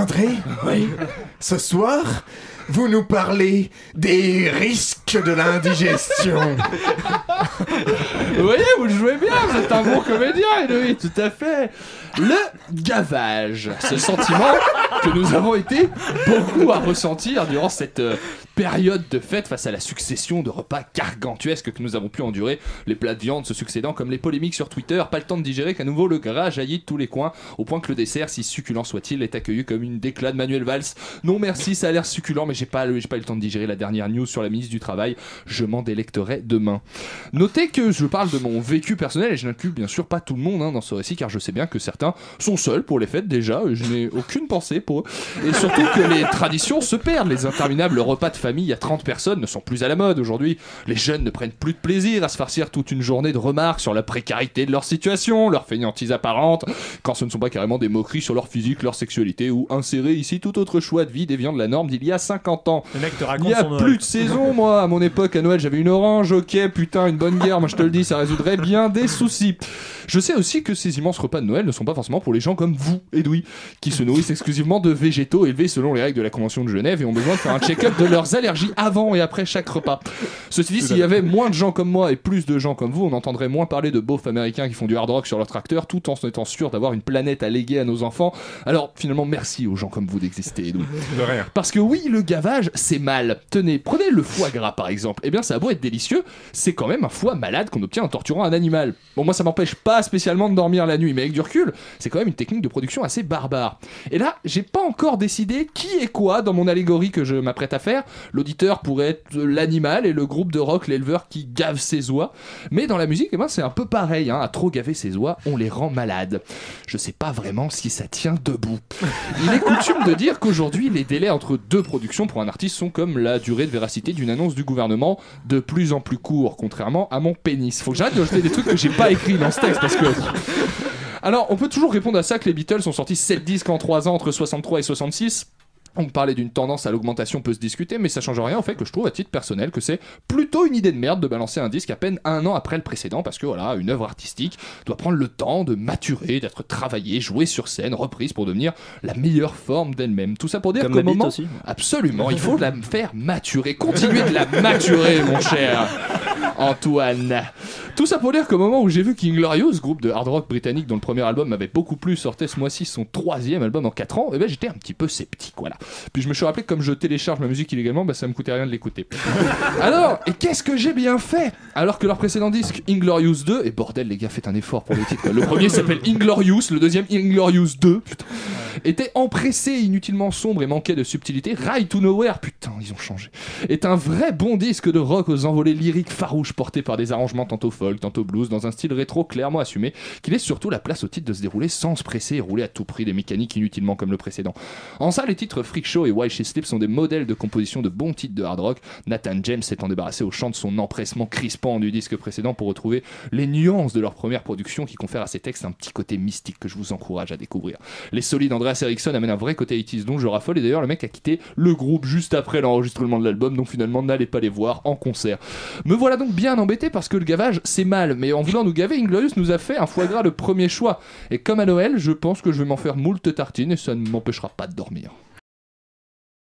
André, Oui. ce soir, vous nous parlez des risques de l'indigestion. Vous voyez, vous le jouez bien, vous êtes un bon comédien, Eloï, tout à fait. Le gavage, ce sentiment que nous avons été beaucoup à ressentir durant cette période de fête face à la succession de repas gargantuesques que nous avons pu endurer, les plats de viande se succédant comme les polémiques sur Twitter, pas le temps de digérer qu'à nouveau le gras jaillit de tous les coins, au point que le dessert, si succulent soit-il, est accueilli comme une déclat de Manuel Valls. Non merci, ça a l'air succulent, mais j'ai pas eu le temps de digérer la dernière news sur la ministre du Travail, je m'en délecterai demain. Notez que je parle de mon vécu personnel et je n'inclus bien sûr pas tout le monde dans ce récit, car je sais bien que certains sont seuls pour les fêtes déjà, je n'ai aucune pensée pour eux, et surtout que les traditions se perdent, les interminables repas de famille à 30 personnes ne sont plus à la mode aujourd'hui, les jeunes ne prennent plus de plaisir à se farcir toute une journée de remarques sur la précarité de leur situation, leur fainéantise apparente, quand ce ne sont pas carrément des moqueries sur leur physique, leur sexualité, ou insérer ici tout autre choix de vie déviant de la norme d'il y a 50 ans. Le mec te Il raconte n'y a son plus Noël. de saison, moi, à mon époque, à Noël, j'avais une orange, ok, putain, une bonne guerre, moi je te le dis, ça résoudrait bien des soucis. Je sais aussi que ces immenses repas de Noël ne sont pas forcément pour les gens comme vous, Edoui, qui se nourrissent exclusivement de végétaux élevés selon les règles de la Convention de Genève et ont besoin de faire un check-up de leurs allergies avant et après chaque repas. Ceci dit, s'il y avait moins de gens comme moi et plus de gens comme vous, on entendrait moins parler de beaufs américains qui font du hard rock sur leur tracteur tout en étant sûr d'avoir une planète à léguer à nos enfants. Alors finalement, merci aux gens comme vous d'exister, Edoui. De rien. Parce que oui, le gavage, c'est mal. Tenez, prenez le foie gras par exemple. Eh bien, ça a beau être délicieux, c'est quand même un foie malade qu'on obtient en torturant un animal. Bon, moi, ça m'empêche pas spécialement de dormir la nuit, mais avec du recul, c'est quand même une technique de production assez barbare. Et là, j'ai pas encore décidé qui est quoi dans mon allégorie que je m'apprête à faire. L'auditeur pourrait être l'animal et le groupe de rock, l'éleveur qui gave ses oies. Mais dans la musique, eh ben, c'est un peu pareil. À trop gaver ses oies, on les rend malades. Je sais pas vraiment si ça tient debout. Il est coutume de dire qu'aujourd'hui, les délais entre deux productions pour un artiste sont comme la durée de véracité d'une annonce du gouvernement, de plus en plus court, contrairement à mon pénis. Faut que j'arrête de jeter des trucs que j'ai pas écrits dans ce texte parce que... Alors, on peut toujours répondre à ça que les Beatles ont sorti 7 disques en 3 ans entre 63 et 66. On parlait d'une tendance à l'augmentation peut se discuter, mais ça change rien au fait que je trouve à titre personnel que c'est plutôt une idée de merde de balancer un disque à peine un an après le précédent, parce que voilà, une œuvre artistique doit prendre le temps de maturer, d'être travaillée, jouée sur scène, reprise pour devenir la meilleure forme d'elle-même. Tout ça pour dire Comme qu'au ma bite moment... aussi. Absolument, il faut la faire maturer, continuer de la maturer, mon cher Antoine. Tout ça pour dire qu'au moment où j'ai vu qu'Inglorious, groupe de hard rock britannique dont le premier album m'avait beaucoup plu, sortait ce mois-ci son 3e album en 4 ans, et ben j'étais un petit peu sceptique, voilà. Puis je me suis rappelé que comme je télécharge ma musique illégalement, bah ça me coûtait rien de l'écouter. Alors, et qu'est-ce que j'ai bien fait? Alors que leur précédent disque, Inglorious 2, et bordel les gars, faites un effort pour le titre. Le premier s'appelle Inglorious, le deuxième Inglorious 2, putain, était empressé, inutilement sombre et manquait de subtilité. Ride to Nowhere, putain, ils ont changé, est un vrai bon disque de rock aux envolées lyriques farouches portés par des arrangements tantôt folk, tantôt blues, dans un style rétro clairement assumé, qui laisse surtout la place au titre de se dérouler sans se presser et rouler à tout prix des mécaniques inutilement comme le précédent. En ça, les titres Freak Show et Why She Sleeps sont des modèles de composition de bons titres de hard rock, Nathan James s'étant débarrassé au chant de son empressement crispant du disque précédent pour retrouver les nuances de leur première production qui confèrent à ces textes un petit côté mystique que je vous encourage à découvrir. Les solides Andreas Eriksson amènent un vrai côté 80s dont je raffole, et d'ailleurs le mec a quitté le groupe juste après l'enregistrement de l'album, donc finalement n'allez pas les voir en concert. Me voilà donc bien embêté parce que le gavage c'est mal, mais en voulant nous gaver, Inglorious nous a fait un foie gras le premier choix, et comme à Noël, je pense que je vais m'en faire moult tartines et ça ne m'empêchera pas de dormir.